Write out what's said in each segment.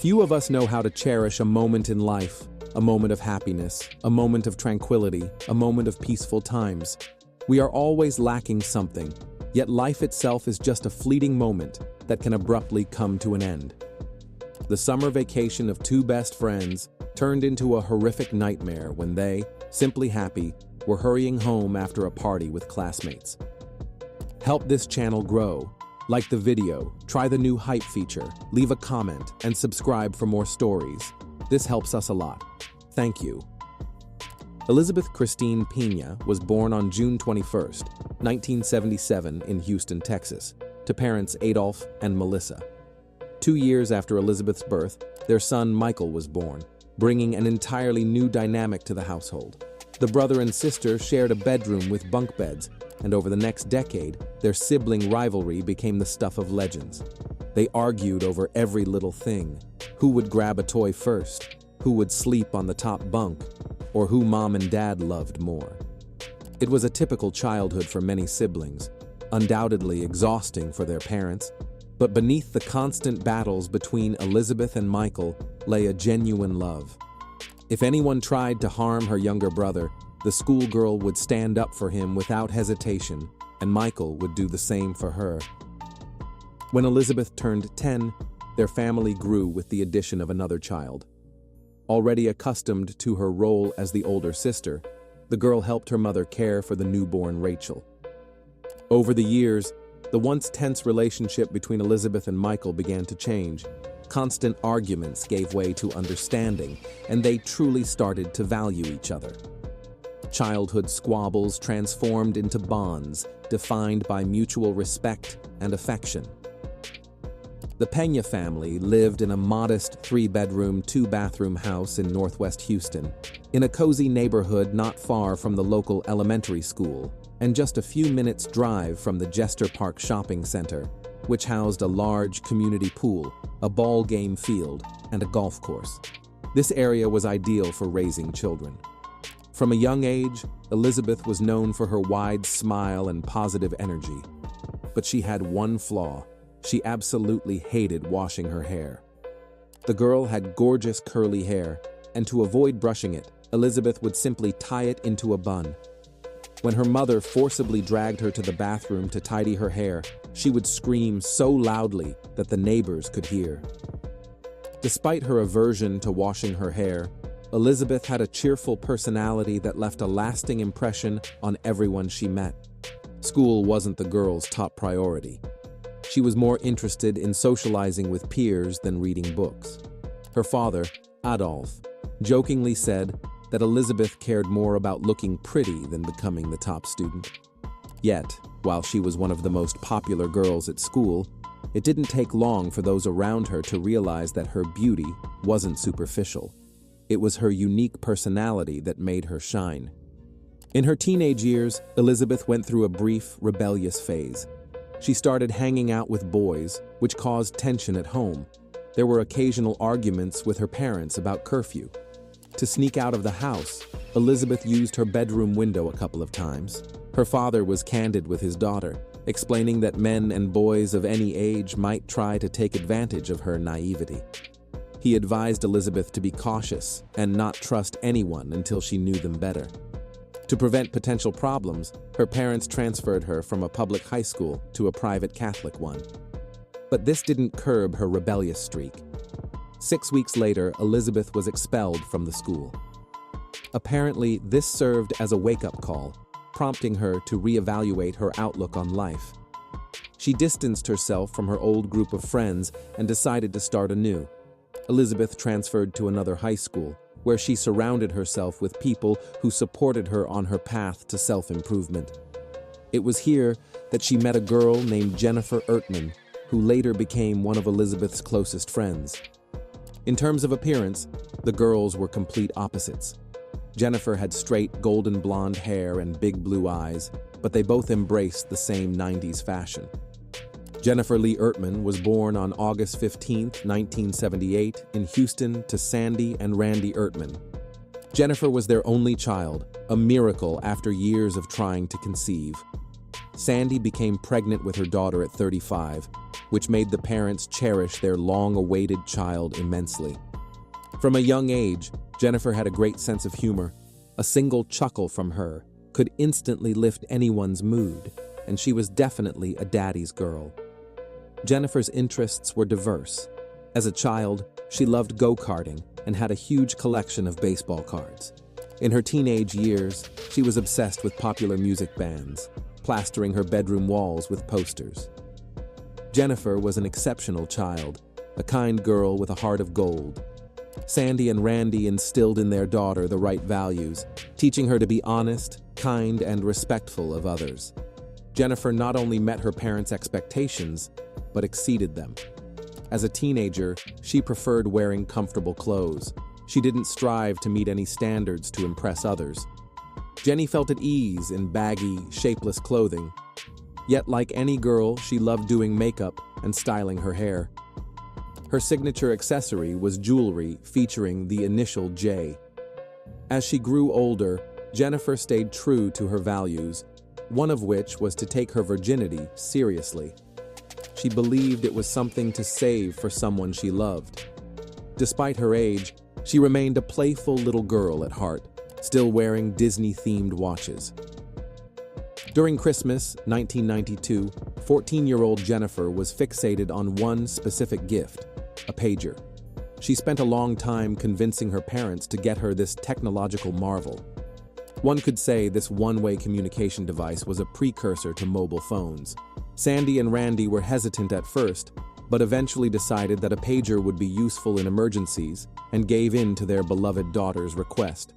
Few of us know how to cherish a moment in life, a moment of happiness, a moment of tranquility, a moment of peaceful times. We are always lacking something, yet life itself is just a fleeting moment that can abruptly come to an end. The summer vacation of two best friends turned into a horrific nightmare when they, simply happy, were hurrying home after a party with classmates. Help this channel grow. Like the video, try the new hype feature, leave a comment, and subscribe for more stories. This helps us a lot. Thank you. Elizabeth Christine Pena was born on June 21, 1977 in Houston, Texas, to parents Adolph and Melissa. 2 years after Elizabeth's birth, their son Michael was born, bringing an entirely new dynamic to the household. The brother and sister shared a bedroom with bunk beds, and over the next decade, their sibling rivalry became the stuff of legends. They argued over every little thing: who would grab a toy first, who would sleep on the top bunk, or who mom and dad loved more. It was a typical childhood for many siblings, undoubtedly exhausting for their parents, but beneath the constant battles between Elizabeth and Michael lay a genuine love. If anyone tried to harm her younger brother, the schoolgirl would stand up for him without hesitation, and Michael would do the same for her. When Elizabeth turned 10, their family grew with the addition of another child. Already accustomed to her role as the older sister, the girl helped her mother care for the newborn Rachel. Over the years, the once tense relationship between Elizabeth and Michael began to change. Constant arguments gave way to understanding, and they truly started to value each other. Childhood squabbles transformed into bonds, defined by mutual respect and affection. The Pena family lived in a modest 3-bedroom, 2-bathroom house in northwest Houston, in a cozy neighborhood not far from the local elementary school, and just a few minutes' drive from the Jester Park Shopping Center, which housed a large community pool, a ball game field, and a golf course. This area was ideal for raising children. From a young age, Elizabeth was known for her wide smile and positive energy. But she had one flaw: she absolutely hated washing her hair. The girl had gorgeous curly hair, and to avoid brushing it, Elizabeth would simply tie it into a bun. When her mother forcibly dragged her to the bathroom to tidy her hair, she would scream so loudly that the neighbors could hear. Despite her aversion to washing her hair, Elizabeth had a cheerful personality that left a lasting impression on everyone she met. School wasn't the girl's top priority. She was more interested in socializing with peers than reading books. Her father, Adolph, jokingly said that Elizabeth cared more about looking pretty than becoming the top student. Yet, while she was one of the most popular girls at school, it didn't take long for those around her to realize that her beauty wasn't superficial. It was her unique personality that made her shine. In her teenage years, Elizabeth went through a brief, rebellious phase. She started hanging out with boys, which caused tension at home. There were occasional arguments with her parents about curfew. To sneak out of the house, Elizabeth used her bedroom window a couple of times. Her father was candid with his daughter, explaining that men and boys of any age might try to take advantage of her naivety. He advised Elizabeth to be cautious and not trust anyone until she knew them better. To prevent potential problems, her parents transferred her from a public high school to a private Catholic one. But this didn't curb her rebellious streak. 6 weeks later, Elizabeth was expelled from the school. Apparently, this served as a wake-up call, prompting her to reevaluate her outlook on life. She distanced herself from her old group of friends and decided to start anew. Elizabeth transferred to another high school, where she surrounded herself with people who supported her on her path to self-improvement. It was here that she met a girl named Jennifer Ertman, who later became one of Elizabeth's closest friends. In terms of appearance, the girls were complete opposites. Jennifer had straight golden blonde hair and big blue eyes, but they both embraced the same 90s fashion. Jennifer Lee Ertman was born on August 15, 1978, in Houston to Sandy and Randy Ertman. Jennifer was their only child, a miracle after years of trying to conceive. Sandy became pregnant with her daughter at 35, which made the parents cherish their long-awaited child immensely. From a young age, Jennifer had a great sense of humor. A single chuckle from her could instantly lift anyone's mood, and she was definitely a daddy's girl. Jennifer's interests were diverse. As a child, she loved go-karting and had a huge collection of baseball cards. In her teenage years, she was obsessed with popular music bands, plastering her bedroom walls with posters. Jennifer was an exceptional child, a kind girl with a heart of gold. Sandy and Randy instilled in their daughter the right values, teaching her to be honest, kind, and respectful of others. Jennifer not only met her parents' expectations, but exceeded them. As a teenager, she preferred wearing comfortable clothes. She didn't strive to meet any standards to impress others. Jenny felt at ease in baggy, shapeless clothing. Yet, like any girl, she loved doing makeup and styling her hair. Her signature accessory was jewelry featuring the initial J. As she grew older, Jennifer stayed true to her values, one of which was to take her virginity seriously. She believed it was something to save for someone she loved. Despite her age, she remained a playful little girl at heart, still wearing Disney-themed watches. During Christmas 1992, 14-year-old Jennifer was fixated on one specific gift, a pager. She spent a long time convincing her parents to get her this technological marvel. One could say this one-way communication device was a precursor to mobile phones. Sandy and Randy were hesitant at first, but eventually decided that a pager would be useful in emergencies and gave in to their beloved daughter's request.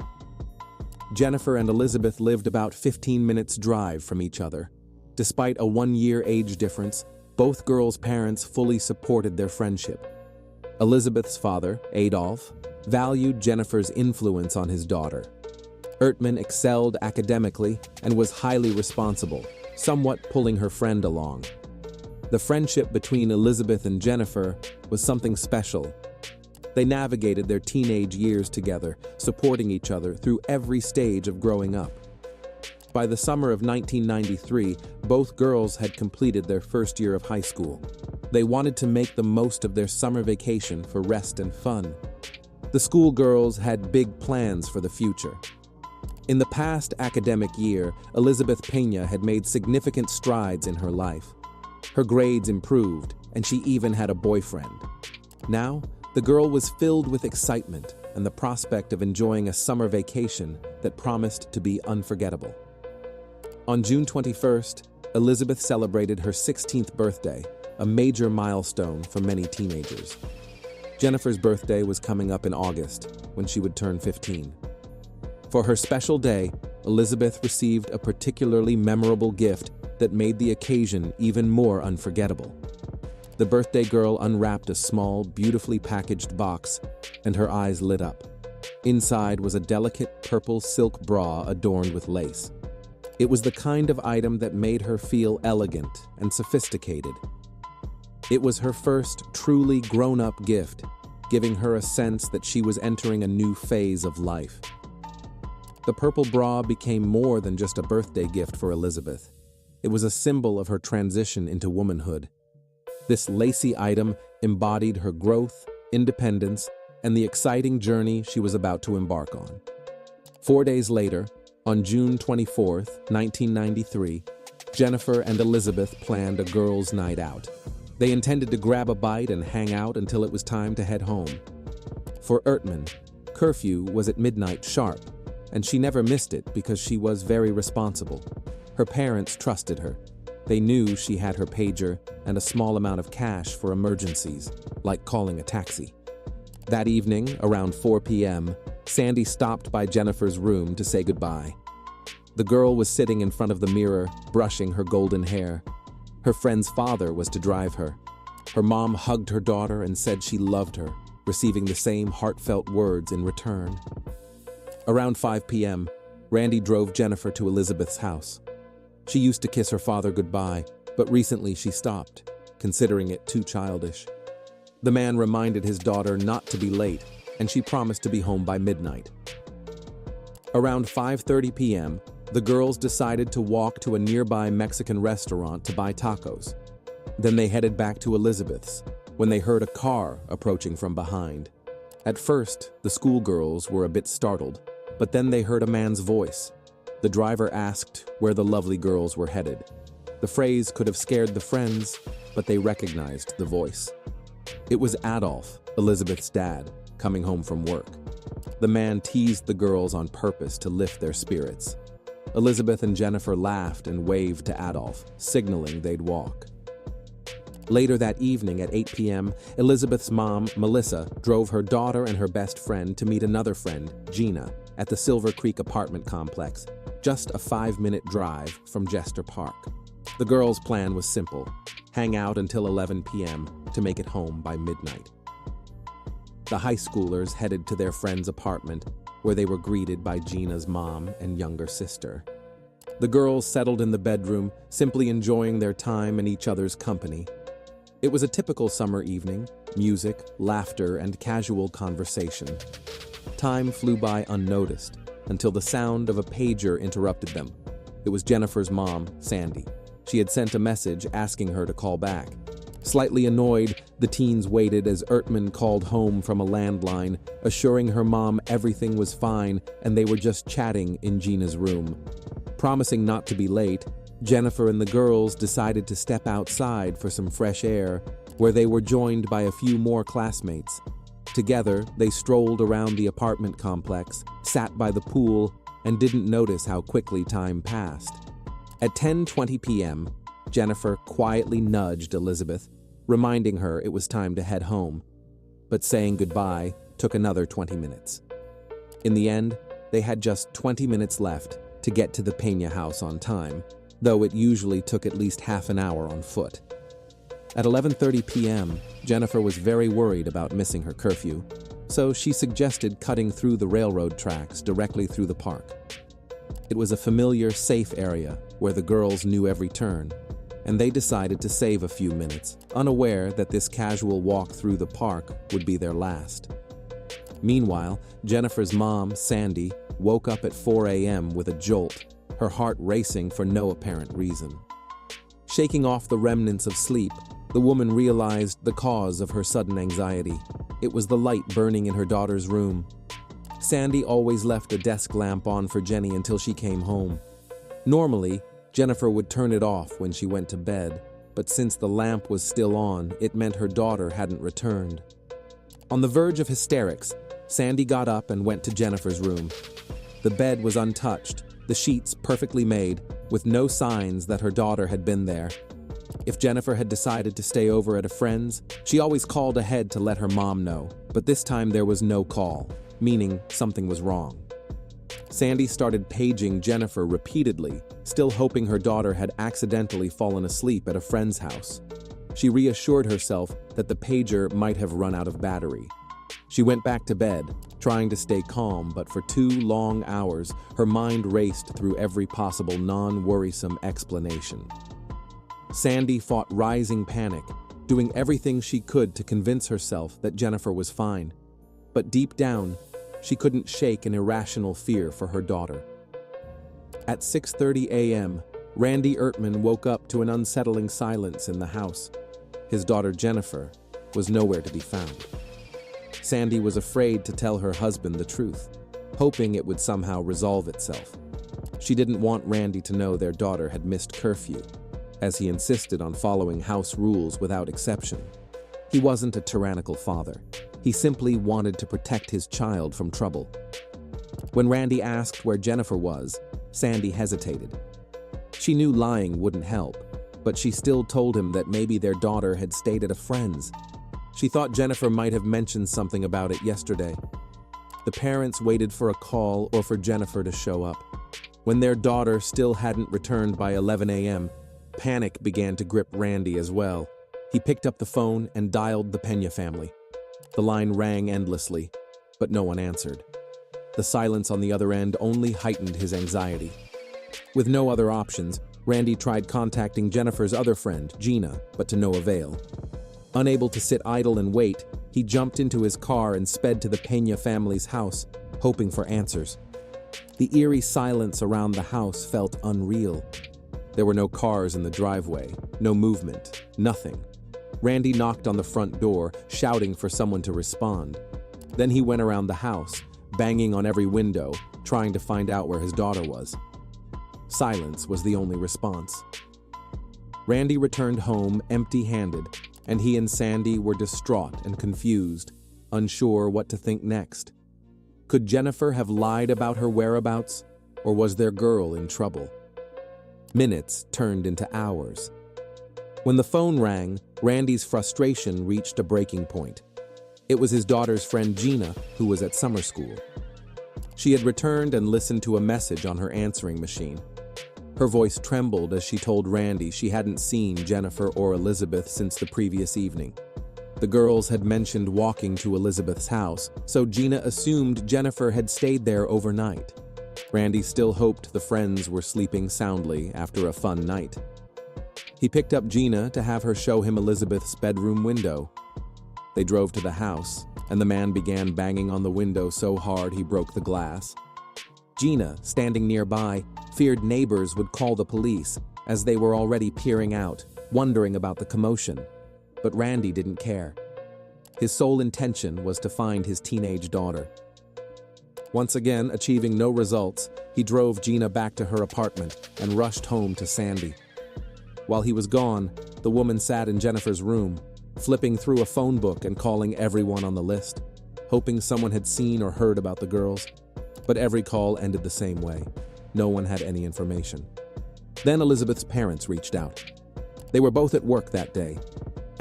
Jennifer and Elizabeth lived about 15 minutes' drive from each other. Despite a one-year age difference, both girls' parents fully supported their friendship. Elizabeth's father, Adolf, valued Jennifer's influence on his daughter. Ertmann excelled academically and was highly responsible, somewhat pulling her friend along. The friendship between Elizabeth and Jennifer was something special. They navigated their teenage years together, supporting each other through every stage of growing up. By the summer of 1993, both girls had completed their first year of high school. They wanted to make the most of their summer vacation for rest and fun. The schoolgirls had big plans for the future. In the past academic year, Elizabeth Peña had made significant strides in her life. Her grades improved, and she even had a boyfriend. Now, the girl was filled with excitement and the prospect of enjoying a summer vacation that promised to be unforgettable. On June 21st, Elizabeth celebrated her 16th birthday, a major milestone for many teenagers. Jennifer's birthday was coming up in August, when she would turn 15. For her special day, Elizabeth received a particularly memorable gift that made the occasion even more unforgettable. The birthday girl unwrapped a small, beautifully packaged box, and her eyes lit up. Inside was a delicate purple silk bra adorned with lace. It was the kind of item that made her feel elegant and sophisticated. It was her first truly grown-up gift, giving her a sense that she was entering a new phase of life. The purple bra became more than just a birthday gift for Elizabeth. It was a symbol of her transition into womanhood. This lacy item embodied her growth, independence, and the exciting journey she was about to embark on. 4 days later, on June 24, 1993, Jennifer and Elizabeth planned a girls' night out. They intended to grab a bite and hang out until it was time to head home. For Ertmann, curfew was at midnight sharp, and she never missed it because she was very responsible. Her parents trusted her. They knew she had her pager and a small amount of cash for emergencies, like calling a taxi. That evening, around 4 p.m., Sandy stopped by Jennifer's room to say goodbye. The girl was sitting in front of the mirror, brushing her golden hair. Her friend's father was to drive her. Her mom hugged her daughter and said she loved her, receiving the same heartfelt words in return. Around 5 p.m., Randy drove Jennifer to Elizabeth's house. She used to kiss her father goodbye, but recently she stopped, considering it too childish. The man reminded his daughter not to be late, and she promised to be home by midnight. Around 5:30 p.m., the girls decided to walk to a nearby Mexican restaurant to buy tacos. Then they headed back to Elizabeth's when they heard a car approaching from behind. At first, the schoolgirls were a bit startled, but then they heard a man's voice. The driver asked where the lovely girls were headed. The phrase could have scared the friends, but they recognized the voice. It was Adolf, Elizabeth's dad, coming home from work. The man teased the girls on purpose to lift their spirits. Elizabeth and Jennifer laughed and waved to Adolf, signaling they'd walk. Later that evening at 8 p.m., Elizabeth's mom, Melissa, drove her daughter and her best friend to meet another friend, Gina, at the Silver Creek apartment complex, just a 5-minute drive from Jester Park. The girls' plan was simple: hang out until 11 p.m. to make it home by midnight. The high schoolers headed to their friend's apartment, where they were greeted by Gina's mom and younger sister. The girls settled in the bedroom, simply enjoying their time and each other's company. It was a typical summer evening: music, laughter, and casual conversation. Time flew by unnoticed until the sound of a pager interrupted them. It was Jennifer's mom, Sandy. She had sent a message asking her to call back. Slightly annoyed, the teens waited as Ertman called home from a landline, assuring her mom everything was fine and they were just chatting in Gina's room. Promising not to be late, Jennifer and the girls decided to step outside for some fresh air, where they were joined by a few more classmates. Together, they strolled around the apartment complex, sat by the pool, and didn't notice how quickly time passed. At 10:20 p.m., Jennifer quietly nudged Elizabeth, reminding her it was time to head home. But saying goodbye took another 20 minutes. In the end, they had just 20 minutes left to get to the Peña house on time, though it usually took at least half an hour on foot. At 11:30 p.m., Jennifer was very worried about missing her curfew, so she suggested cutting through the railroad tracks directly through the park. It was a familiar, safe area where the girls knew every turn, and they decided to save a few minutes, unaware that this casual walk through the park would be their last. Meanwhile, Jennifer's mom, Sandy, woke up at 4 a.m. with a jolt, her heart racing for no apparent reason. Shaking off the remnants of sleep, the woman realized the cause of her sudden anxiety. It was the light burning in her daughter's room. Sandy always left a desk lamp on for Jenny until she came home. Normally, Jennifer would turn it off when she went to bed, but since the lamp was still on, it meant her daughter hadn't returned. On the verge of hysterics, Sandy got up and went to Jennifer's room. The bed was untouched, the sheets perfectly made, with no signs that her daughter had been there. If Jennifer had decided to stay over at a friend's, she always called ahead to let her mom know, but this time there was no call, meaning something was wrong. Sandy started paging Jennifer repeatedly, still hoping her daughter had accidentally fallen asleep at a friend's house. She reassured herself that the pager might have run out of battery. She went back to bed, trying to stay calm, but for 2 long hours, her mind raced through every possible non-worrisome explanation. Sandy fought rising panic, doing everything she could to convince herself that Jennifer was fine. But deep down, she couldn't shake an irrational fear for her daughter. At 6:30 a.m., Randy Ertman woke up to an unsettling silence in the house. His daughter Jennifer was nowhere to be found. Sandy was afraid to tell her husband the truth, hoping it would somehow resolve itself. She didn't want Randy to know their daughter had missed curfew, as he insisted on following house rules without exception. He wasn't a tyrannical father. He simply wanted to protect his child from trouble. When Randy asked where Jennifer was, Sandy hesitated. She knew lying wouldn't help, but she still told him that maybe their daughter had stayed at a friend's. She thought Jennifer might have mentioned something about it yesterday. The parents waited for a call or for Jennifer to show up. When their daughter still hadn't returned by 11 a.m., panic began to grip Randy as well. He picked up the phone and dialed the Peña family. The line rang endlessly, but no one answered. The silence on the other end only heightened his anxiety. With no other options, Randy tried contacting Jennifer's other friend, Gina, but to no avail. Unable to sit idle and wait, he jumped into his car and sped to the Peña family's house, hoping for answers. The eerie silence around the house felt unreal. There were no cars in the driveway, No movement, nothing. Randy knocked on the front door, shouting for someone to respond. Then he went around the house, banging on every window, trying to find out where his daughter was. Silence was the only response. Randy returned home empty-handed, and he and Sandy were distraught and confused, unsure what to think next. Could Jennifer have lied about her whereabouts, or was their girl in trouble? Minutes turned into hours. When the phone rang, Randy's frustration reached a breaking point. It was his daughter's friend Gina, who was at summer school. She had returned and listened to a message on her answering machine. Her voice trembled as she told Randy she hadn't seen Jennifer or Elizabeth since the previous evening. The girls had mentioned walking to Elizabeth's house, so Gina assumed Jennifer had stayed there overnight. Randy still hoped the friends were sleeping soundly after a fun night. He picked up Gina to have her show him Elizabeth's bedroom window. They drove to the house, and the man began banging on the window so hard he broke the glass. Gina, standing nearby, feared neighbors would call the police, as they were already peering out, wondering about the commotion. But Randy didn't care. His sole intention was to find his teenage daughter. Once again, achieving no results, he drove Gina back to her apartment and rushed home to Sandy. While he was gone, the woman sat in Jennifer's room, flipping through a phone book and calling everyone on the list, hoping someone had seen or heard about the girls. But every call ended the same way. No one had any information. Then Elizabeth's parents reached out. They were both at work that day.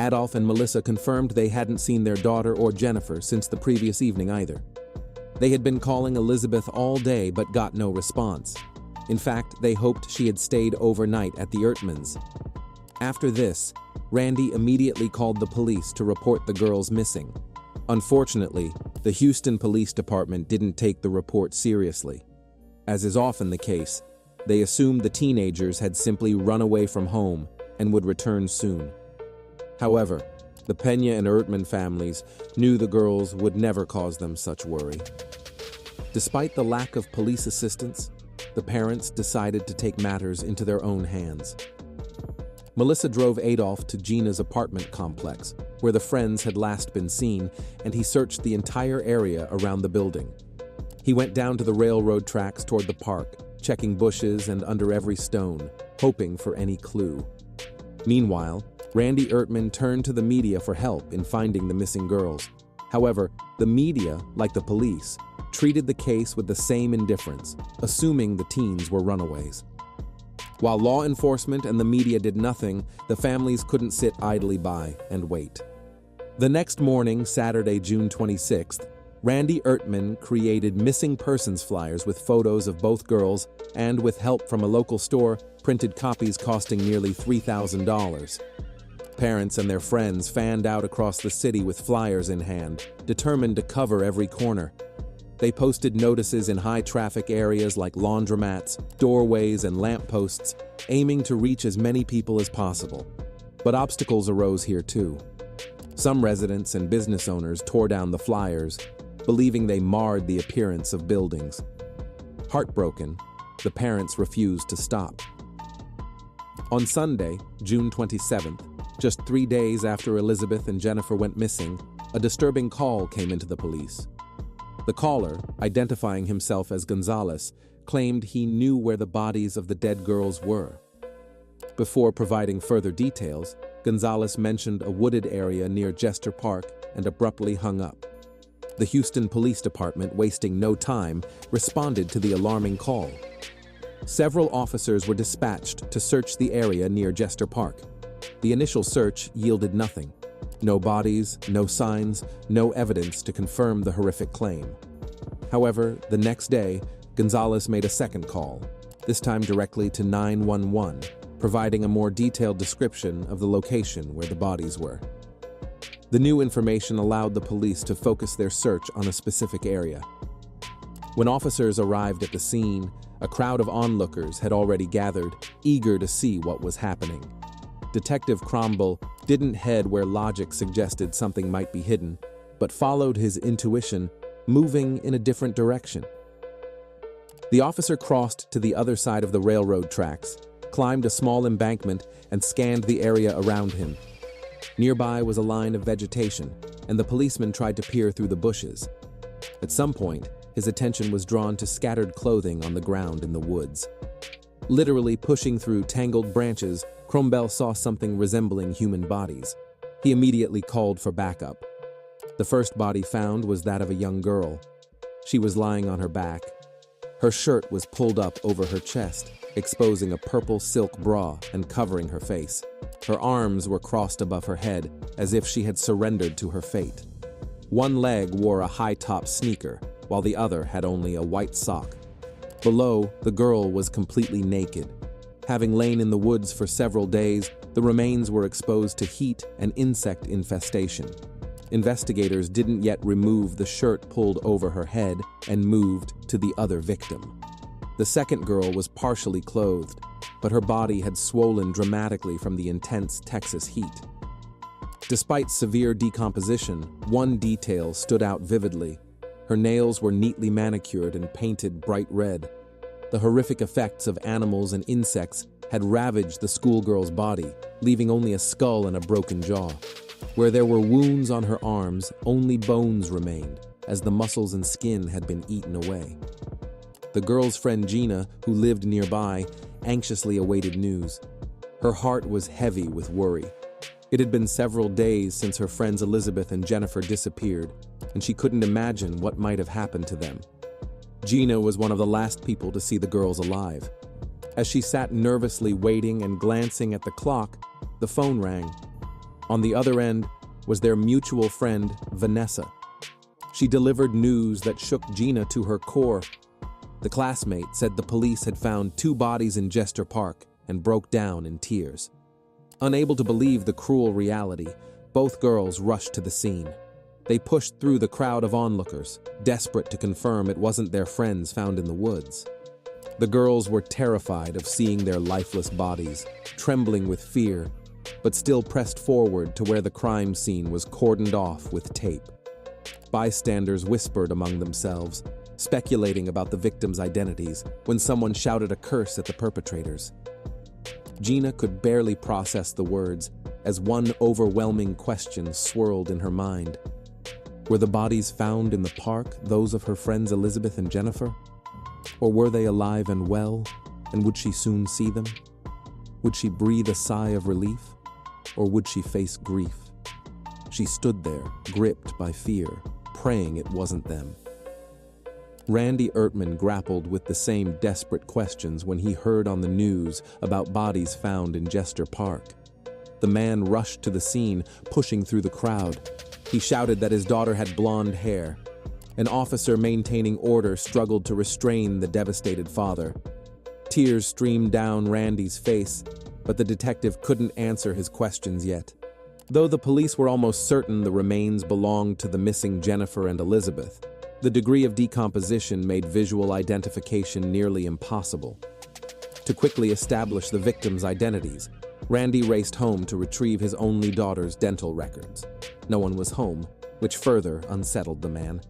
Adolf and Melissa confirmed they hadn't seen their daughter or Jennifer since the previous evening either. They had been calling Elizabeth all day but got no response. In fact, they hoped she had stayed overnight at the Ertmans. After this, Randy immediately called the police to report the girls missing. Unfortunately, the Houston Police Department didn't take the report seriously. As is often the case, they assumed the teenagers had simply run away from home and would return soon. However, the Pena and Ertman families knew the girls would never cause them such worry. Despite the lack of police assistance, the parents decided to take matters into their own hands. Melissa drove Adolf to Gina's apartment complex, where the friends had last been seen, and he searched the entire area around the building. He went down to the railroad tracks toward the park, checking bushes and under every stone, hoping for any clue. Meanwhile, Randy Ertman turned to the media for help in finding the missing girls. However, the media, like the police, treated the case with the same indifference, assuming the teens were runaways. While law enforcement and the media did nothing, the families couldn't sit idly by and wait. The next morning, Saturday, June 26th, Randy Ertman created missing persons flyers with photos of both girls and, with help from a local store, printed copies costing nearly $3,000. Parents and their friends fanned out across the city with flyers in hand, determined to cover every corner. They posted notices in high-traffic areas like laundromats, doorways, and lampposts, aiming to reach as many people as possible. But obstacles arose here too. Some residents and business owners tore down the flyers, believing they marred the appearance of buildings. Heartbroken, the parents refused to stop. On Sunday, June 27th, just 3 days after Elizabeth and Jennifer went missing, a disturbing call came into the police. The caller, identifying himself as Gonzalez, claimed he knew where the bodies of the dead girls were. Before providing further details, Gonzalez mentioned a wooded area near Jester Park and abruptly hung up. The Houston Police Department, wasting no time, responded to the alarming call. Several officers were dispatched to search the area near Jester Park. The initial search yielded nothing. No bodies, no signs, no evidence to confirm the horrific claim. However, the next day, Gonzalez made a second call, this time directly to 911, providing a more detailed description of the location where the bodies were. The new information allowed the police to focus their search on a specific area. When officers arrived at the scene, a crowd of onlookers had already gathered, eager to see what was happening. Detective Cromwell didn't head where logic suggested something might be hidden, but followed his intuition, moving in a different direction. The officer crossed to the other side of the railroad tracks, climbed a small embankment and scanned the area around him. Nearby was a line of vegetation, and the policeman tried to peer through the bushes. At some point, his attention was drawn to scattered clothing on the ground in the woods. Literally pushing through tangled branches, Crombell saw something resembling human bodies. He immediately called for backup. The first body found was that of a young girl. She was lying on her back. Her shirt was pulled up over her chest, exposing a purple silk bra and covering her face. Her arms were crossed above her head, as if she had surrendered to her fate. One leg wore a high-top sneaker, while the other had only a white sock. Below, the girl was completely naked. Having lain in the woods for several days, the remains were exposed to heat and insect infestation. Investigators didn't yet remove the shirt pulled over her head and moved to the other victim. The second girl was partially clothed, but her body had swollen dramatically from the intense Texas heat. Despite severe decomposition, one detail stood out vividly. Her nails were neatly manicured and painted bright red. The horrific effects of animals and insects had ravaged the schoolgirl's body, leaving only a skull and a broken jaw. Where there were wounds on her arms, only bones remained, as the muscles and skin had been eaten away. The girl's friend Gina, who lived nearby, anxiously awaited news. Her heart was heavy with worry. It had been several days since her friends Elizabeth and Jennifer disappeared, and she couldn't imagine what might have happened to them. Gina was one of the last people to see the girls alive. As she sat nervously waiting and glancing at the clock, the phone rang. On the other end was their mutual friend, Vanessa. She delivered news that shook Gina to her core. The classmate said the police had found 2 bodies in Jester Park and broke down in tears. Unable to believe the cruel reality, both girls rushed to the scene. They pushed through the crowd of onlookers, desperate to confirm it wasn't their friends found in the woods. The girls were terrified of seeing their lifeless bodies, trembling with fear, but still pressed forward to where the crime scene was cordoned off with tape. Bystanders whispered among themselves, speculating about the victims' identities, when someone shouted a curse at the perpetrators. Gina could barely process the words, as one overwhelming question swirled in her mind. Were the bodies found in the park those of her friends Elizabeth and Jennifer? Or were they alive and well, and would she soon see them? Would she breathe a sigh of relief, or would she face grief? She stood there, gripped by fear, praying it wasn't them. Randy Ertman grappled with the same desperate questions when he heard on the news about bodies found in Jester Park. The man rushed to the scene, pushing through the crowd. He shouted that his daughter had blonde hair. An officer maintaining order struggled to restrain the devastated father. Tears streamed down Randy's face, but the detective couldn't answer his questions yet. Though the police were almost certain the remains belonged to the missing Jennifer and Elizabeth, the degree of decomposition made visual identification nearly impossible. To quickly establish the victims' identities, Randy raced home to retrieve his only daughter's dental records. No one was home, which further unsettled the man.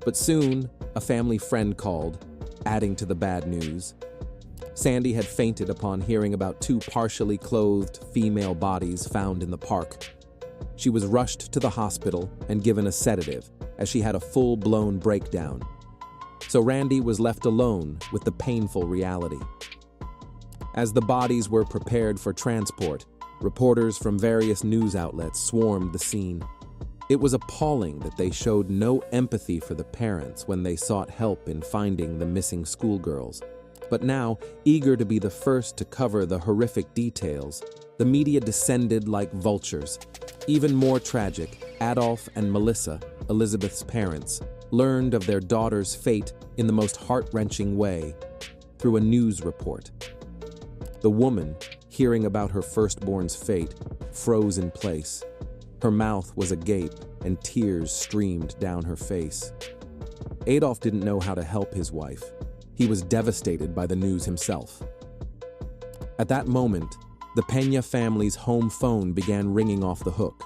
But soon, a family friend called, adding to the bad news. Sandy had fainted upon hearing about 2 partially clothed female bodies found in the park. She was rushed to the hospital and given a sedative, as she had a full-blown breakdown. So Randy was left alone with the painful reality. As the bodies were prepared for transport, reporters from various news outlets swarmed the scene. It was appalling that they showed no empathy for the parents when they sought help in finding the missing schoolgirls. But now, eager to be the first to cover the horrific details, the media descended like vultures. Even more tragic, Adolf and Melissa, Elizabeth's parents, learned of their daughter's fate in the most heart-wrenching way, through a news report. The woman, hearing about her firstborn's fate, froze in place. Her mouth was agape, and tears streamed down her face. Adolf didn't know how to help his wife. He was devastated by the news himself. At that moment, the Peña family's home phone began ringing off the hook.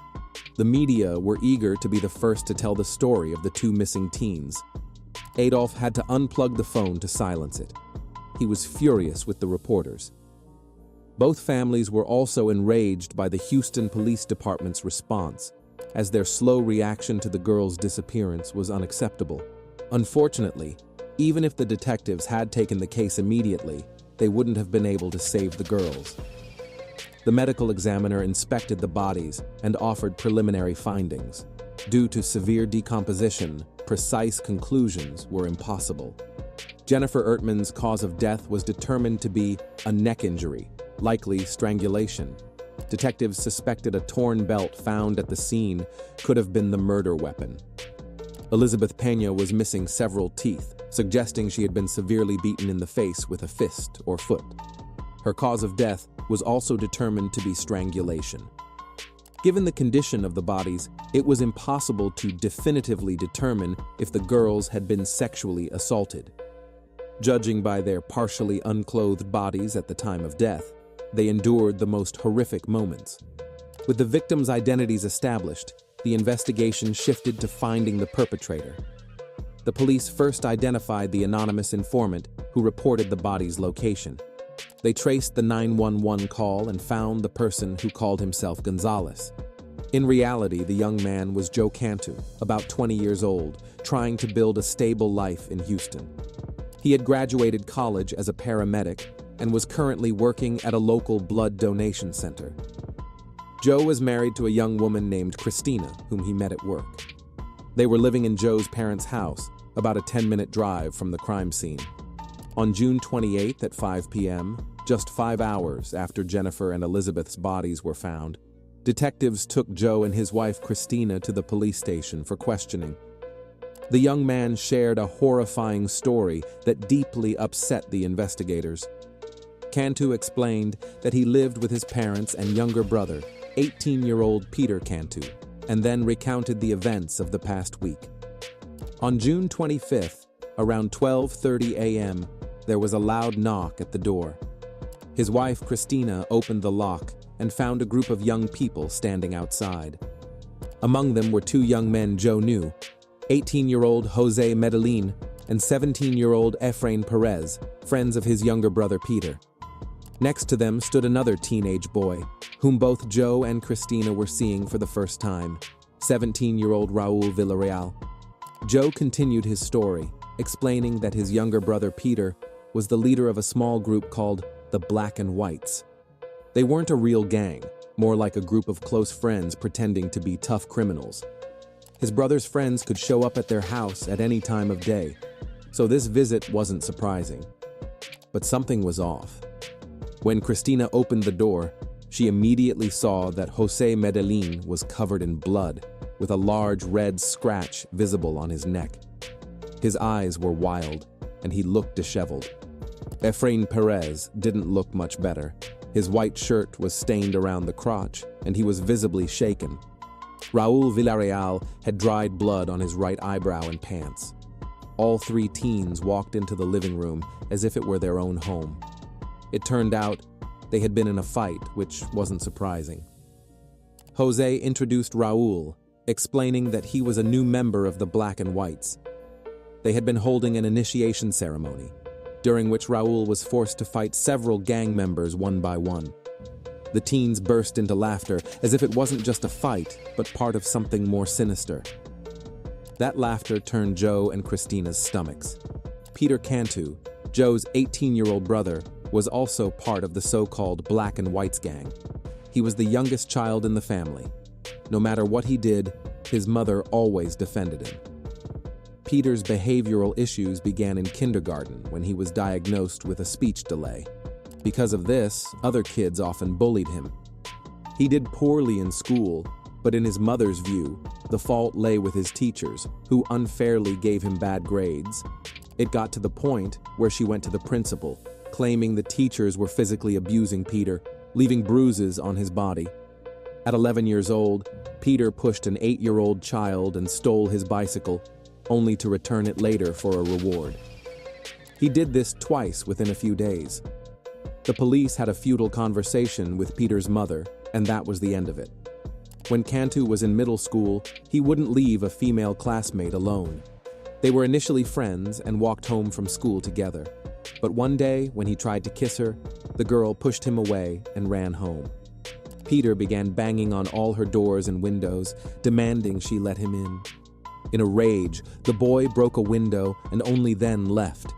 The media were eager to be the first to tell the story of the 2 missing teens. Adolf had to unplug the phone to silence it. He was furious with the reporters. Both families were also enraged by the Houston Police Department's response, as their slow reaction to the girl's disappearance was unacceptable. Unfortunately, even if the detectives had taken the case immediately, they wouldn't have been able to save the girls. The medical examiner inspected the bodies and offered preliminary findings. Due to severe decomposition, precise conclusions were impossible. Jennifer Ertman's cause of death was determined to be a neck injury, likely strangulation. Detectives suspected a torn belt found at the scene could have been the murder weapon. Elizabeth Pena was missing several teeth, suggesting she had been severely beaten in the face with a fist or foot. Her cause of death was also determined to be strangulation. Given the condition of the bodies, it was impossible to definitively determine if the girls had been sexually assaulted. Judging by their partially unclothed bodies at the time of death, they endured the most horrific moments. With the victims' identities established, the investigation shifted to finding the perpetrator. The police first identified the anonymous informant who reported the body's location. They traced the 911 call and found the person who called himself Gonzalez. In reality, the young man was Joe Cantu, about 20 years old, trying to build a stable life in Houston. He had graduated college as a paramedic and was currently working at a local blood donation center. Joe was married to a young woman named Christina, whom he met at work. They were living in Joe's parents' house, about a 10-minute drive from the crime scene. On June 28th at 5 p.m., just 5 hours after Jennifer and Elizabeth's bodies were found, detectives took Joe and his wife Christina to the police station for questioning. The young man shared a horrifying story that deeply upset the investigators. Cantu explained that he lived with his parents and younger brother, 18-year-old Peter Cantu, and then recounted the events of the past week. On June 25th, around 12:30 a.m., there was a loud knock at the door. His wife, Christina, opened the lock and found a group of young people standing outside. Among them were two young men Joe knew, 18-year-old Jose Medellin and 17-year-old Efrain Perez, friends of his younger brother Peter. Next to them stood another teenage boy, whom both Joe and Christina were seeing for the first time, 17-year-old Raul Villarreal. Joe continued his story, explaining that his younger brother Peter was the leader of a small group called the Black and Whites. They weren't a real gang, more like a group of close friends pretending to be tough criminals. His brother's friends could show up at their house at any time of day, so this visit wasn't surprising. But something was off. When Christina opened the door, she immediately saw that Jose Medellin was covered in blood, with a large red scratch visible on his neck. His eyes were wild, and he looked disheveled. Efrain Perez didn't look much better. His white shirt was stained around the crotch, and he was visibly shaken. Raul Villarreal had dried blood on his right eyebrow and pants. All three teens walked into the living room as if it were their own home. It turned out they had been in a fight, which wasn't surprising. Jose introduced Raul, explaining that he was a new member of the Black and Whites. They had been holding an initiation ceremony, during which Raul was forced to fight several gang members one by one. The teens burst into laughter, as if it wasn't just a fight, but part of something more sinister. That laughter turned Joe and Christina's stomachs. Peter Cantu, Joe's 18-year-old brother, was also part of the so-called Black and Whites gang. He was the youngest child in the family. No matter what he did, his mother always defended him. Peter's behavioral issues began in kindergarten when he was diagnosed with a speech delay. Because of this, other kids often bullied him. He did poorly in school, but in his mother's view, the fault lay with his teachers, who unfairly gave him bad grades. It got to the point where she went to the principal, claiming the teachers were physically abusing Peter, leaving bruises on his body. At 11 years old, Peter pushed an 8-year-old child and stole his bicycle, only to return it later for a reward. He did this twice within a few days. The police had a futile conversation with Peter's mother, and that was the end of it. When Cantu was in middle school, he wouldn't leave a female classmate alone. They were initially friends and walked home from school together. But one day, when he tried to kiss her, the girl pushed him away and ran home. Peter began banging on all her doors and windows, demanding she let him in. In a rage, the boy broke a window and only then left.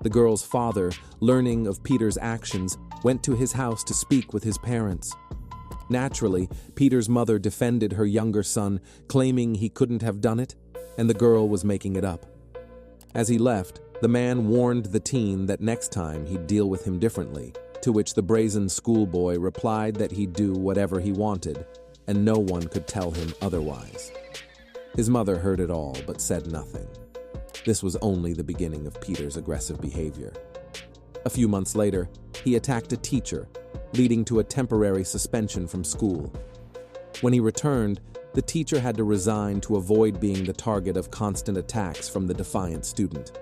The girl's father, learning of Peter's actions, went to his house to speak with his parents. Naturally, Peter's mother defended her younger son, claiming he couldn't have done it, and the girl was making it up. As he left, the man warned the teen that next time he'd deal with him differently, to which the brazen schoolboy replied that he'd do whatever he wanted, and no one could tell him otherwise. His mother heard it all but said nothing. This was only the beginning of Peter's aggressive behavior. A few months later, he attacked a teacher, leading to a temporary suspension from school. When he returned, the teacher had to resign to avoid being the target of constant attacks from the defiant student.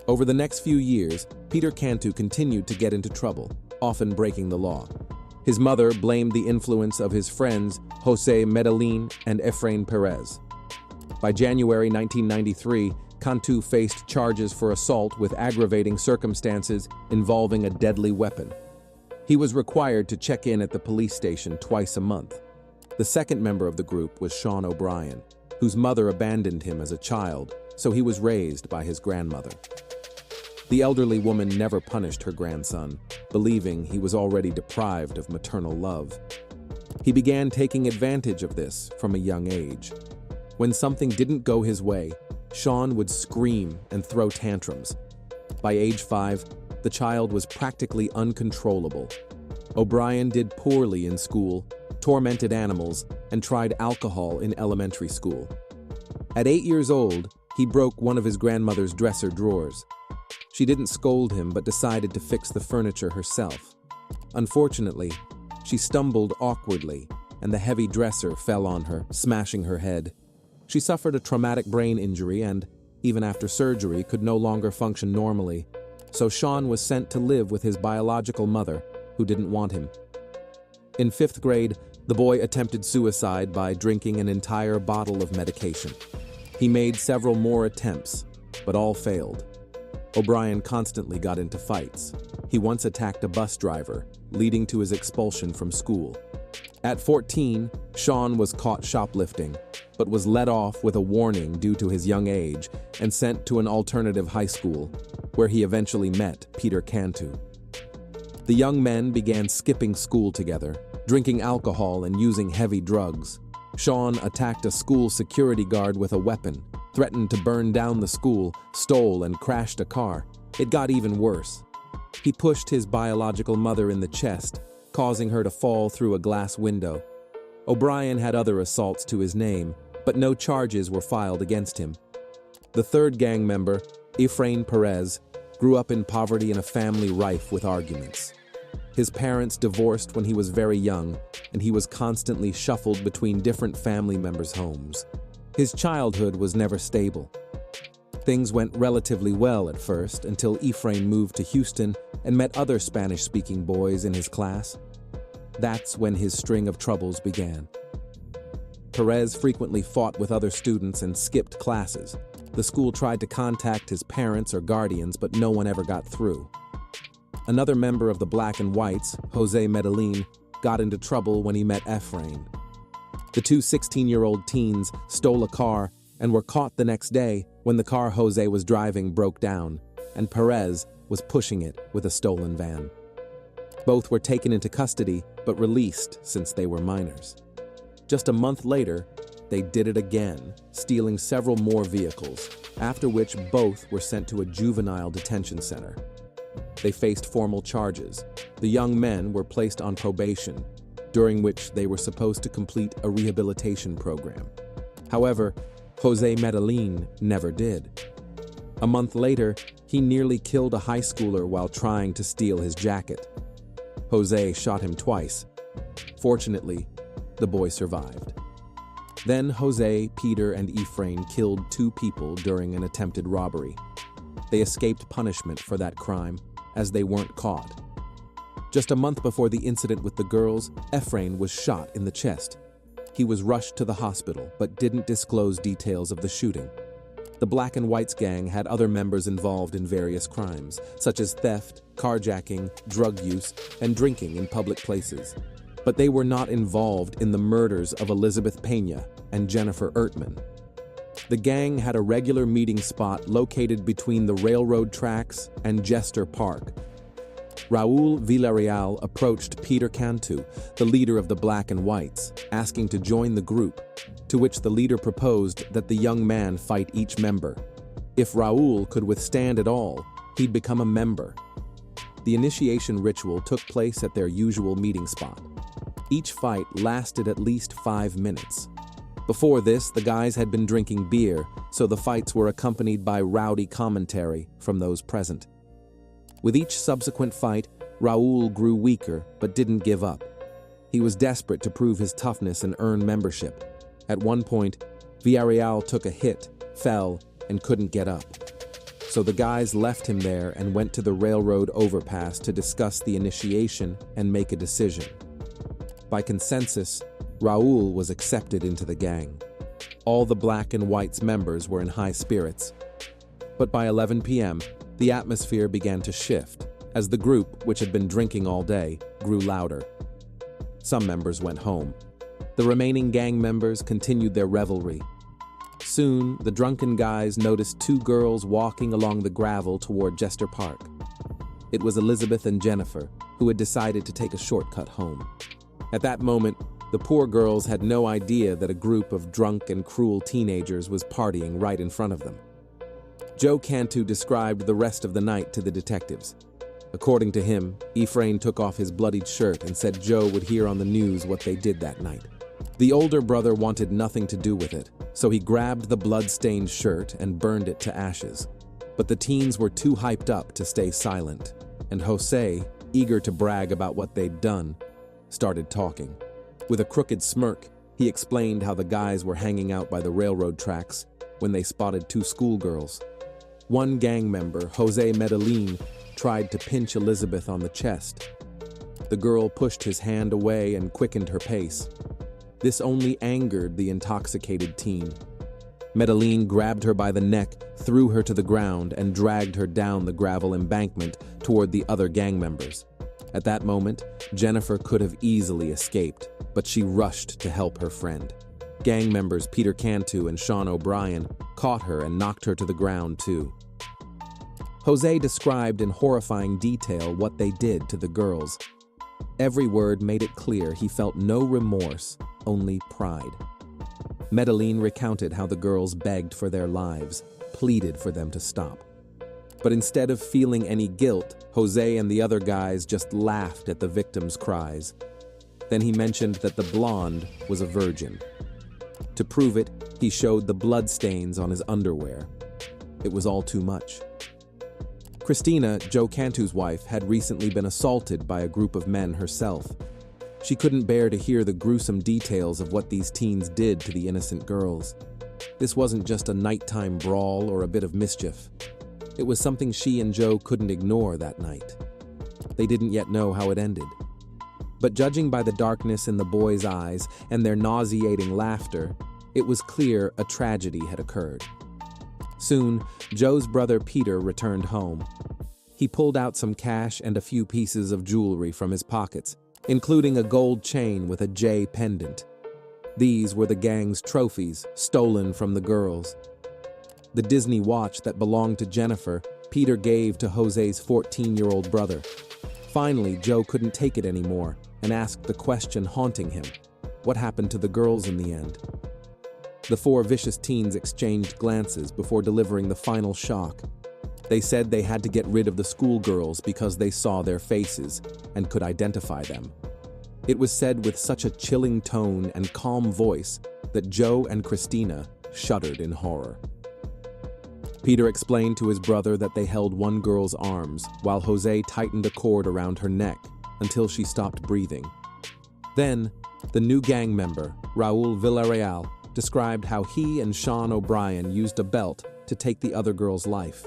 Over the next few years, Peter Cantu continued to get into trouble, often breaking the law. His mother blamed the influence of his friends Jose Medellin and Efrain Perez. By January 1993, Cantu faced charges for assault with aggravating circumstances involving a deadly weapon. He was required to check in at the police station twice a month. The second member of the group was Sean O'Brien, whose mother abandoned him as a child, so he was raised by his grandmother. The elderly woman never punished her grandson, believing he was already deprived of maternal love. He began taking advantage of this from a young age. When something didn't go his way, Sean would scream and throw tantrums. By age 5, the child was practically uncontrollable. O'Brien did poorly in school, tormented animals, and tried alcohol in elementary school. At 8 years old, he broke one of his grandmother's dresser drawers. She didn't scold him but decided to fix the furniture herself. Unfortunately, she stumbled awkwardly, and the heavy dresser fell on her, smashing her head. She suffered a traumatic brain injury and, even after surgery, could no longer function normally, so Sean was sent to live with his biological mother, who didn't want him. In 5th grade, the boy attempted suicide by drinking an entire bottle of medication. He made several more attempts, but all failed. O'Brien constantly got into fights. He once attacked a bus driver, leading to his expulsion from school. At 14, Sean was caught shoplifting, but was let off with a warning due to his young age and sent to an alternative high school, where he eventually met Peter Cantu. The young men began skipping school together, drinking alcohol and using heavy drugs. Sean attacked a school security guard with a weapon, threatened to burn down the school, stole and crashed a car. It got even worse. He pushed his biological mother in the chest, causing her to fall through a glass window. O'Brien had other assaults to his name, but no charges were filed against him. The third gang member, Efrain Perez, grew up in poverty in a family rife with arguments. His parents divorced when he was very young, and he was constantly shuffled between different family members' homes. His childhood was never stable. Things went relatively well at first until Efrain moved to Houston and met other Spanish-speaking boys in his class. That's when his string of troubles began. Perez frequently fought with other students and skipped classes. The school tried to contact his parents or guardians, but no one ever got through. Another member of the Black and Whites, Jose Medellin, got into trouble when he met Efrain. The two 16-year-old teens stole a car and were caught the next day when the car Jose was driving broke down, and Perez was pushing it with a stolen van. Both were taken into custody, but released since they were minors. Just a month later, they did it again, stealing several more vehicles, after which both were sent to a juvenile detention center. They faced formal charges. The young men were placed on probation, during which they were supposed to complete a rehabilitation program. However, Jose Medellin never did. A month later, he nearly killed a high schooler while trying to steal his jacket. Jose shot him twice. Fortunately, the boy survived. Then Jose, Peter, and Efrain killed 2 people during an attempted robbery. They escaped punishment for that crime, as they weren't caught. Just a month before the incident with the girls, Efrain was shot in the chest. He was rushed to the hospital, but didn't disclose details of the shooting. The Black and Whites gang had other members involved in various crimes, such as theft, carjacking, drug use, and drinking in public places. But they were not involved in the murders of Elizabeth Peña and Jennifer Ertman. The gang had a regular meeting spot located between the railroad tracks and Jester Park. Raúl Villarreal approached Peter Cantu, the leader of the Black and Whites, asking to join the group, to which the leader proposed that the young man fight each member. If Raúl could withstand it all, he'd become a member. The initiation ritual took place at their usual meeting spot. Each fight lasted at least 5 minutes. Before this, the guys had been drinking beer, so the fights were accompanied by rowdy commentary from those present. With each subsequent fight, Raúl grew weaker but didn't give up. He was desperate to prove his toughness and earn membership. At one point, Villarreal took a hit, fell, and couldn't get up. So the guys left him there and went to the railroad overpass to discuss the initiation and make a decision. By consensus, Raúl was accepted into the gang. All the Black and Whites members were in high spirits. But by 11 p.m., the atmosphere began to shift as the group, which had been drinking all day, grew louder. Some members went home. The remaining gang members continued their revelry. Soon, the drunken guys noticed 2 girls walking along the gravel toward Jester Park. It was Elizabeth and Jennifer, who had decided to take a shortcut home. At that moment, the poor girls had no idea that a group of drunk and cruel teenagers was partying right in front of them. Joe Cantu described the rest of the night to the detectives. According to him, Ephraim took off his bloodied shirt and said Joe would hear on the news what they did that night. The older brother wanted nothing to do with it, so he grabbed the blood-stained shirt and burned it to ashes. But the teens were too hyped up to stay silent, and Jose, eager to brag about what they'd done, started talking. With a crooked smirk, he explained how the guys were hanging out by the railroad tracks when they spotted 2 schoolgirls. One gang member, Jose Medellin, tried to pinch Elizabeth on the chest. The girl pushed his hand away and quickened her pace. This only angered the intoxicated teen. Medellin grabbed her by the neck, threw her to the ground, and dragged her down the gravel embankment toward the other gang members. At that moment, Jennifer could have easily escaped, but she rushed to help her friend. Gang members Peter Cantu and Sean O'Brien caught her and knocked her to the ground too. Jose described in horrifying detail what they did to the girls. Every word made it clear he felt no remorse, only pride. Medellin recounted how the girls begged for their lives, pleaded for them to stop. But instead of feeling any guilt, Jose and the other guys just laughed at the victims' cries. Then he mentioned that the blonde was a virgin. To prove it, he showed the bloodstains on his underwear. It was all too much. Christina, Joe Cantu's wife, had recently been assaulted by a group of men herself. She couldn't bear to hear the gruesome details of what these teens did to the innocent girls. This wasn't just a nighttime brawl or a bit of mischief. It was something she and Joe couldn't ignore that night. They didn't yet know how it ended. But judging by the darkness in the boys' eyes and their nauseating laughter, it was clear a tragedy had occurred. Soon, Joe's brother Peter returned home. He pulled out some cash and a few pieces of jewelry from his pockets, including a gold chain with a J pendant. These were the gang's trophies, stolen from the girls. The Disney watch that belonged to Jennifer, Peter gave to Jose's 14-year-old brother. Finally, Joe couldn't take it anymore and asked the question haunting him: what happened to the girls in the end? The 4 vicious teens exchanged glances before delivering the final shock. They said they had to get rid of the schoolgirls because they saw their faces and could identify them. It was said with such a chilling tone and calm voice that Joe and Christina shuddered in horror. Peter explained to his brother that they held one girl's arms while Jose tightened a cord around her neck until she stopped breathing. Then, the new gang member, Raúl Villarreal, described how he and Sean O'Brien used a belt to take the other girl's life.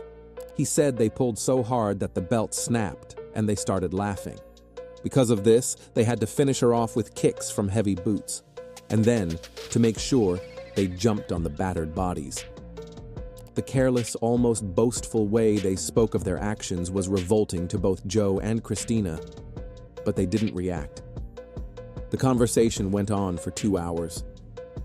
He said they pulled so hard that the belt snapped and they started laughing. Because of this, they had to finish her off with kicks from heavy boots. And then, to make sure, they jumped on the battered bodies. The careless, almost boastful way they spoke of their actions was revolting to both Joe and Christina, but they didn't react. The conversation went on for 2 hours.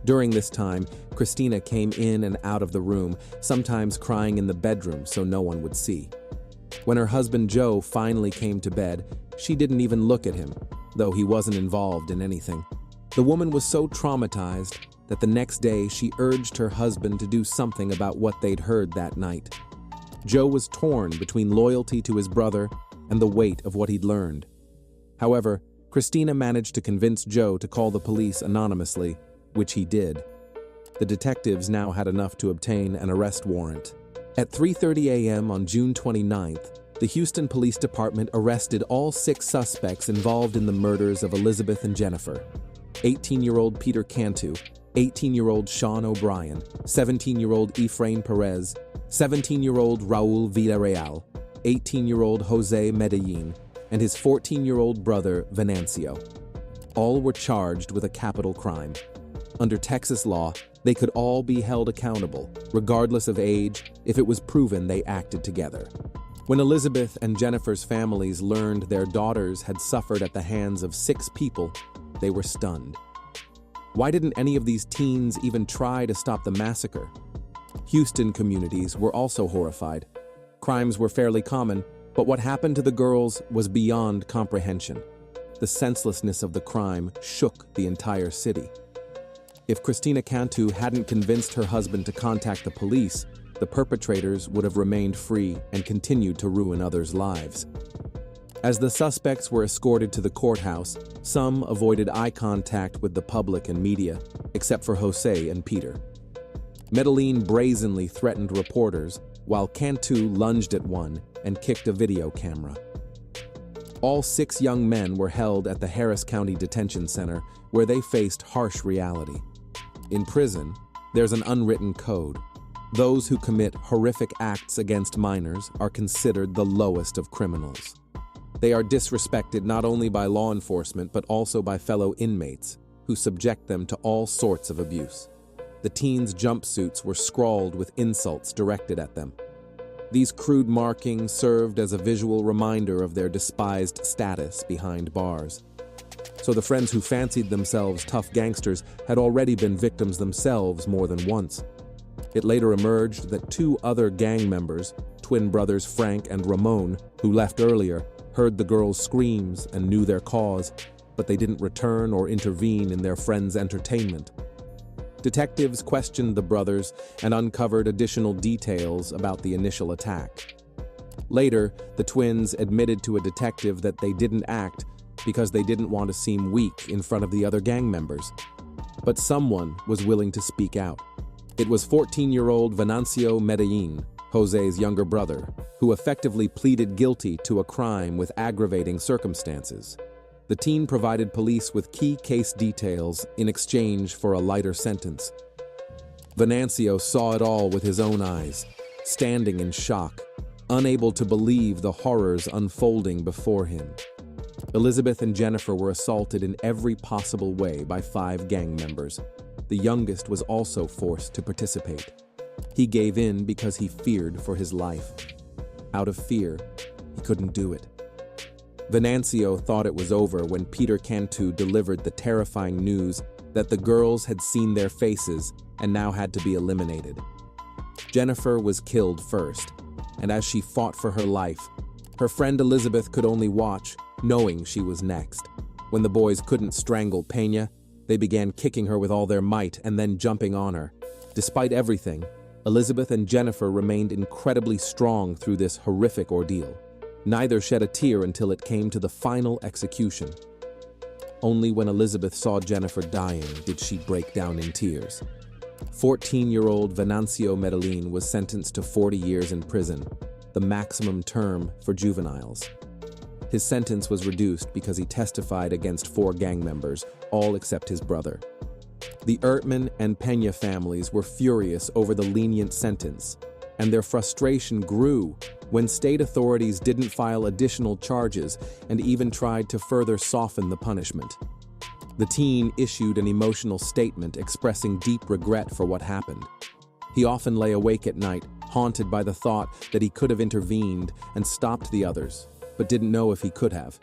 During this time, Christina came in and out of the room, sometimes crying in the bedroom so no one would see. When her husband Joe finally came to bed, she didn't even look at him, though he wasn't involved in anything. The woman was so traumatized that the next day she urged her husband to do something about what they'd heard that night. Joe was torn between loyalty to his brother and the weight of what he'd learned. However, Christina managed to convince Joe to call the police anonymously, which he did. The detectives now had enough to obtain an arrest warrant. At 3:30 a.m. on June 29th, the Houston Police Department arrested all 6 suspects involved in the murders of Elizabeth and Jennifer: 18-year-old Peter Cantu, 18-year-old Sean O'Brien, 17-year-old Efrain Perez, 17-year-old Raul Villarreal, 18-year-old Jose Medellin, and his 14-year-old brother Venancio. All were charged with a capital crime. Under Texas law, they could all be held accountable, regardless of age, if it was proven they acted together. When Elizabeth and Jennifer's families learned their daughters had suffered at the hands of 6 people, they were stunned. Why didn't any of these teens even try to stop the massacre? Houston communities were also horrified. Crimes were fairly common, but what happened to the girls was beyond comprehension. The senselessness of the crime shook the entire city. If Christina Cantu hadn't convinced her husband to contact the police, the perpetrators would have remained free and continued to ruin others' lives. As the suspects were escorted to the courthouse, some avoided eye contact with the public and media, except for Jose and Peter. Medellin brazenly threatened reporters, while Cantu lunged at one and kicked a video camera. All 6 young men were held at the Harris County Detention Center, where they faced harsh reality. In prison, there's an unwritten code. Those who commit horrific acts against minors are considered the lowest of criminals. They are disrespected not only by law enforcement but also by fellow inmates, who subject them to all sorts of abuse. The teens' jumpsuits were scrawled with insults directed at them. These crude markings served as a visual reminder of their despised status behind bars. So the friends who fancied themselves tough gangsters had already been victims themselves more than once. It later emerged that 2 other gang members, twin brothers Frank and Ramon, who left earlier, heard the girls' screams and knew their cause, but they didn't return or intervene in their friends' entertainment. Detectives questioned the brothers and uncovered additional details about the initial attack. Later, the twins admitted to a detective that they didn't act because they didn't want to seem weak in front of the other gang members. But someone was willing to speak out. It was 14-year-old Venancio Medellin, Jose's younger brother, who effectively pleaded guilty to a crime with aggravating circumstances. The teen provided police with key case details in exchange for a lighter sentence. Venancio saw it all with his own eyes, standing in shock, unable to believe the horrors unfolding before him. Elizabeth and Jennifer were assaulted in every possible way by 5 gang members. The youngest was also forced to participate. He gave in because he feared for his life. Out of fear, he couldn't do it. Venancio thought it was over when Peter Cantu delivered the terrifying news that the girls had seen their faces and now had to be eliminated. Jennifer was killed first, and as she fought for her life, her friend Elizabeth could only watch, knowing she was next. When the boys couldn't strangle Peña, they began kicking her with all their might and then jumping on her. Despite everything, Elizabeth and Jennifer remained incredibly strong through this horrific ordeal. Neither shed a tear until it came to the final execution. Only when Elizabeth saw Jennifer dying did she break down in tears. 14-year-old Venancio Medellin was sentenced to 40 years in prison, the maximum term for juveniles. His sentence was reduced because he testified against 4 gang members, all except his brother. The Ertman and Peña families were furious over the lenient sentence, and their frustration grew when state authorities didn't file additional charges and even tried to further soften the punishment. The teen issued an emotional statement expressing deep regret for what happened. He often lay awake at night, haunted by the thought that he could have intervened and stopped the others, but didn't know if he could have.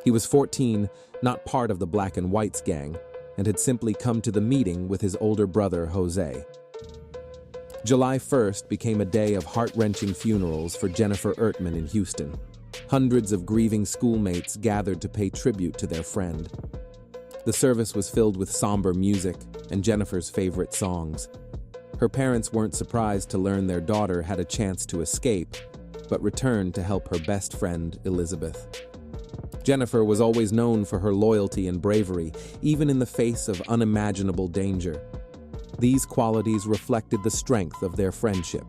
He was 14, not part of the Black and Whites gang, and had simply come to the meeting with his older brother, Jose. July 1st became a day of heart-wrenching funerals for Jennifer Ertman in Houston. Hundreds of grieving schoolmates gathered to pay tribute to their friend. The service was filled with somber music and Jennifer's favorite songs. Her parents weren't surprised to learn their daughter had a chance to escape, but returned to help her best friend, Elizabeth. Jennifer was always known for her loyalty and bravery, even in the face of unimaginable danger. These qualities reflected the strength of their friendship.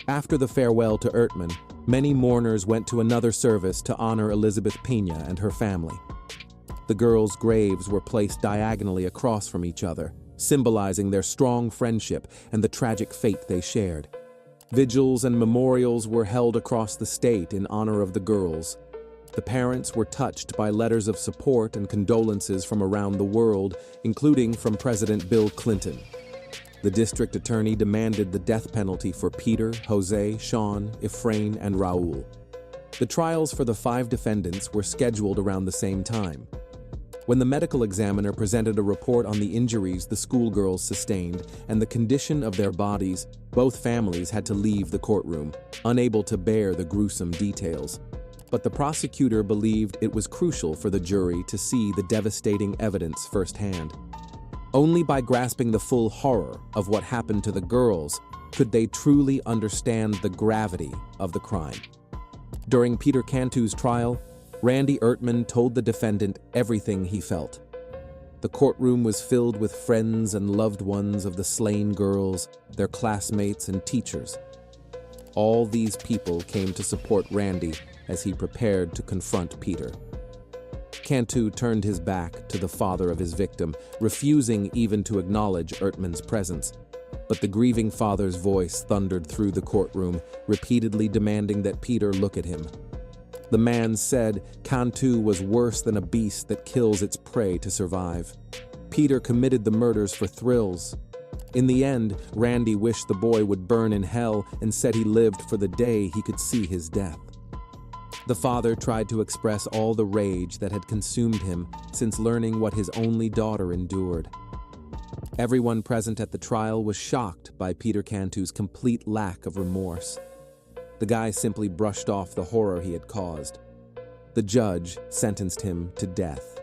After the farewell to Ertman, many mourners went to another service to honor Elizabeth Pena and her family. The girls' graves were placed diagonally across from each other, symbolizing their strong friendship and the tragic fate they shared. Vigils and memorials were held across the state in honor of the girls. The parents were touched by letters of support and condolences from around the world, including from President Bill Clinton. The district attorney demanded the death penalty for Peter, Jose, Sean, Efrain, and Raul. The trials for the 5 defendants were scheduled around the same time. When the medical examiner presented a report on the injuries the schoolgirls sustained and the condition of their bodies, both families had to leave the courtroom, unable to bear the gruesome details. But the prosecutor believed it was crucial for the jury to see the devastating evidence firsthand. Only by grasping the full horror of what happened to the girls could they truly understand the gravity of the crime. During Peter Cantu's trial, Randy Ertman told the defendant everything he felt. The courtroom was filled with friends and loved ones of the slain girls, their classmates and teachers. All these people came to support Randy as he prepared to confront Peter. Cantu turned his back to the father of his victim, refusing even to acknowledge Ertman's presence. But the grieving father's voice thundered through the courtroom, repeatedly demanding that Peter look at him. The man said Cantu was worse than a beast that kills its prey to survive. Peter committed the murders for thrills. In the end, Randy wished the boy would burn in hell and said he lived for the day he could see his death. The father tried to express all the rage that had consumed him since learning what his only daughter endured. Everyone present at the trial was shocked by Peter Cantu's complete lack of remorse. The guy simply brushed off the horror he had caused. The judge sentenced him to death.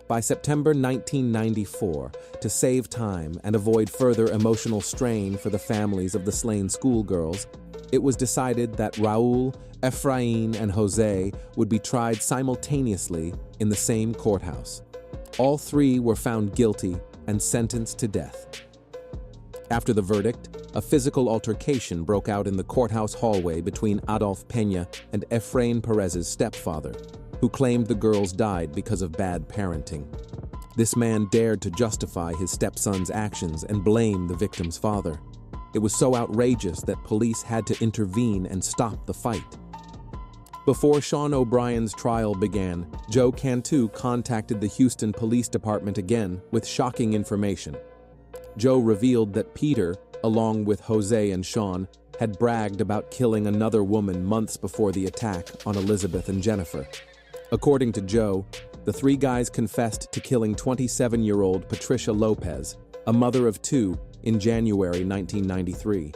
By September 1994, to save time and avoid further emotional strain for the families of the slain schoolgirls, it was decided that Raul, Efrain, and Jose would be tried simultaneously in the same courthouse. All 3 were found guilty and sentenced to death. After the verdict, a physical altercation broke out in the courthouse hallway between Adolf Pena and Efrain Perez's stepfather, who claimed the girls died because of bad parenting. This man dared to justify his stepson's actions and blame the victim's father. It was so outrageous that police had to intervene and stop the fight. Before Sean O'Brien's trial began, Joe Cantu contacted the Houston Police Department again with shocking information. Joe revealed that Peter, along with Jose and Sean, had bragged about killing another woman months before the attack on Elizabeth and Jennifer. According to Joe, the 3 guys confessed to killing 27-year-old Patricia Lopez, a mother of 2, in January 1993.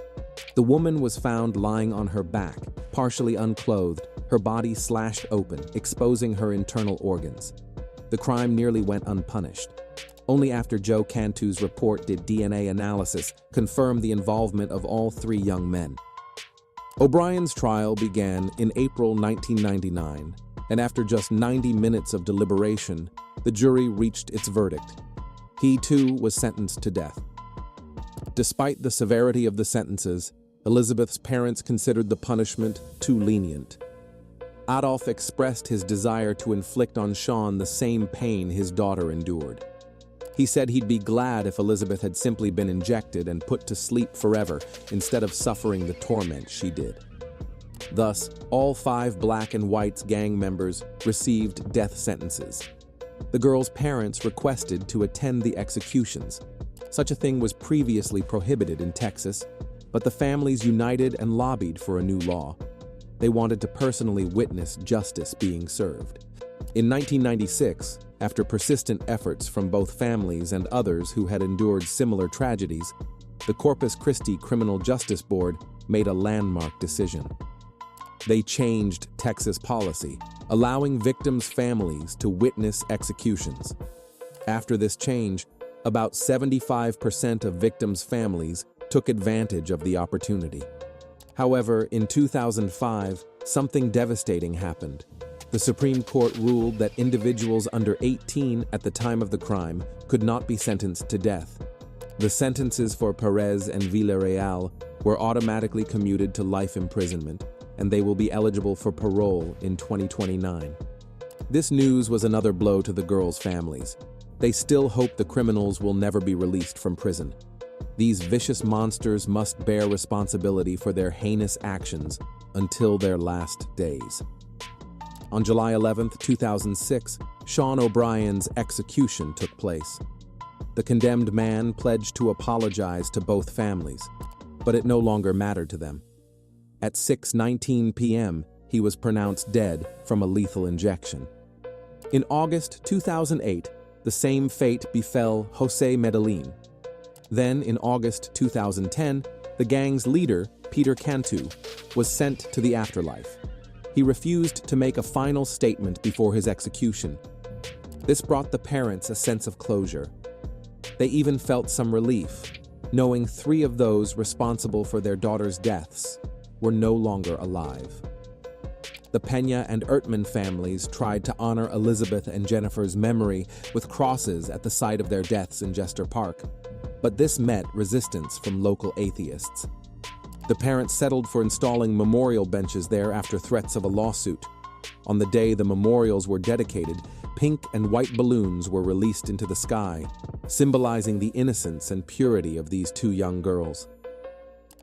The woman was found lying on her back, partially unclothed, her body slashed open, exposing her internal organs. The crime nearly went unpunished. Only after Joe Cantu's report did DNA analysis confirm the involvement of all 3 young men. O'Brien's trial began in April 1999, and after just 90 minutes of deliberation, the jury reached its verdict. He, too, was sentenced to death. Despite the severity of the sentences, Elizabeth's parents considered the punishment too lenient. Adolf expressed his desire to inflict on Sean the same pain his daughter endured. He said he'd be glad if Elizabeth had simply been injected and put to sleep forever instead of suffering the torment she did. Thus, all 5 Black and Whites gang members received death sentences. The girls' parents requested to attend the executions. Such a thing was previously prohibited in Texas. but the families united and lobbied for a new law. They wanted to personally witness justice being served. In 1996, after persistent efforts from both families and others who had endured similar tragedies, the Corpus Christi Criminal Justice Board made a landmark decision. They changed Texas policy, allowing victims' families to witness executions. After this change, about 75% of victims' families took advantage of the opportunity. However, in 2005, something devastating happened. The Supreme Court ruled that individuals under 18 at the time of the crime could not be sentenced to death. The sentences for Perez and Villarreal were automatically commuted to life imprisonment, and they will be eligible for parole in 2029. This news was another blow to the girls' families. They still hope the criminals will never be released from prison. These vicious monsters must bear responsibility for their heinous actions until their last days. On July 11, 2006, Sean O'Brien's execution took place. The condemned man pledged to apologize to both families, but it no longer mattered to them. At 6:19 p.m., he was pronounced dead from a lethal injection. In August 2008, the same fate befell Jose Medellin. Then, in August 2010, the gang's leader, Peter Cantu, was sent to the afterlife. He refused to make a final statement before his execution. This brought the parents a sense of closure. They even felt some relief, knowing 3 of those responsible for their daughters' deaths were no longer alive. The Pena and Ertman families tried to honor Elizabeth and Jennifer's memory with crosses at the site of their deaths in Jester Park, but this met resistance from local atheists. The parents settled for installing memorial benches there after threats of a lawsuit. On the day the memorials were dedicated, pink and white balloons were released into the sky, symbolizing the innocence and purity of these 2 young girls.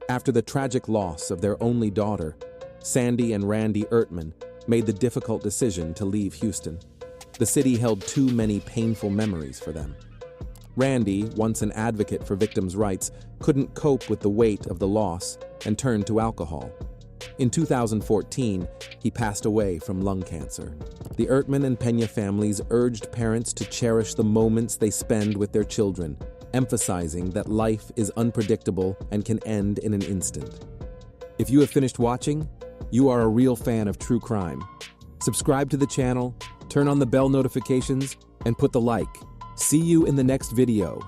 After the tragic loss of their only daughter, Sandy and Randy Ertman made the difficult decision to leave Houston. The city held too many painful memories for them. Randy, once an advocate for victims' rights, couldn't cope with the weight of the loss and turned to alcohol. In 2014, he passed away from lung cancer. The Ertman and Pena families urged parents to cherish the moments they spend with their children, emphasizing that life is unpredictable and can end in an instant. If you have finished watching, you are a real fan of true crime. Subscribe to the channel, turn on the bell notifications, and put the like. See you in the next video.